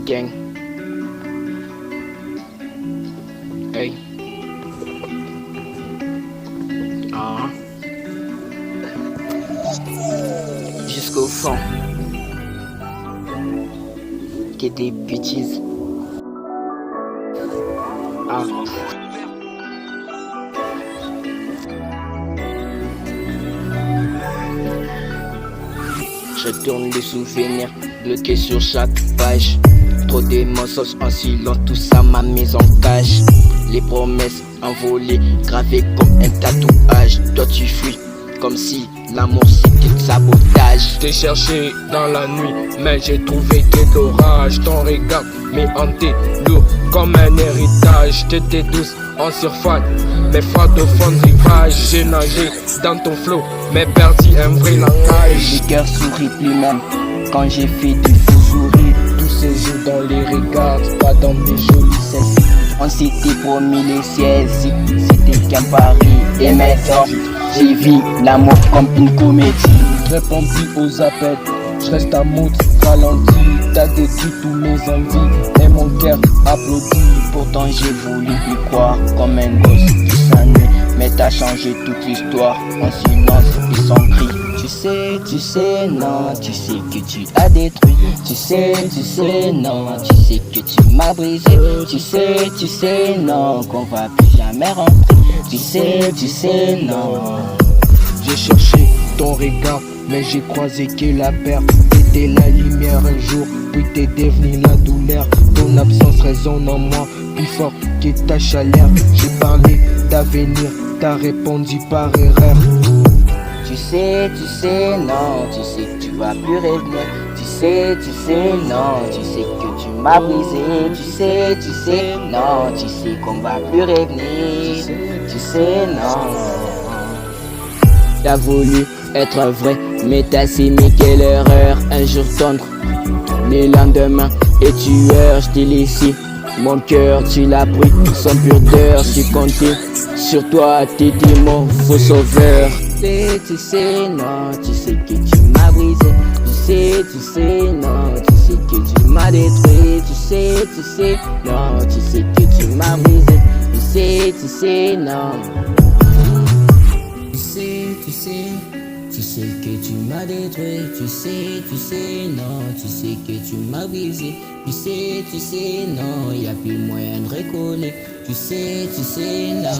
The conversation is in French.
Gang. Hey. Ah. Jusqu'au fond. Que des bêtises. Ah. Je tourne les souvenirs bloqués sur chaque page. Trop de mensonges en silence, tout ça m'a mis en cage. Les promesses envolées, gravées comme un tatouage. Toi tu fuis, comme si l'amour c'était le sabotage. T'ai cherché dans la nuit, mais j'ai trouvé que d'orage. Ton regard m'est hanté, lourd comme un héritage. T'étais douce en surface, mais froide au fond de rivage. J'ai nagé dans ton flot, mais perdu un vrai langage. Le cœur sourit plus même quand j'ai fait du faux sourire. Tous ces jours dans les regards, pas dans des jolis selfies. On s'était promis le ciel, si c'était qu'un pari. Et maintenant, j'ai vu l'amour comme une comédie. Je réponds plus aux appels, je reste à mode ralenti. T'as détruit tous mes envies et mon cœur applaudit. Pourtant j'ai voulu y croire comme un gosse qui s'ennuie. Mais t'as changé toute l'histoire en silence et sans cri. Tu sais, non, tu sais que tu as détruit. Tu sais, non, tu sais que tu m'as brisé. Tu sais, non, qu'on va plus jamais rentrer. Tu sais, non. J'ai cherché ton regard, mais j'ai croisé que la perte était la lumière un jour, puis t'es devenu la douleur. Ton absence résonne en moi, plus fort que ta chaleur. J'ai parlé d'avenir, t'as répondu par erreur. Tu sais, non, tu sais que tu vas plus revenir. Tu sais, non, tu sais que tu m'as brisé. Tu sais, non, tu sais qu'on va plus revenir. Tu sais, non. T'as voulu être vrai, mais t'as aimé quelle erreur. Un jour tendre, le lendemain et tu heures. Je t'ai laissé mon cœur, tu l'as pris sans pudeur. J'ai compté sur toi, t'étais mon faux sauveur. Tu sais, non, tu sais que tu m'as brisé. Tu sais, non, tu sais que tu m'as détruit. Tu sais, non, tu sais que tu m'as brisé. Tu sais, non. Tu sais que tu m'as détruit. Tu sais, non, tu sais que tu m'as brisé. Tu sais, non, y a plus moyen de recoller. Tu sais, non.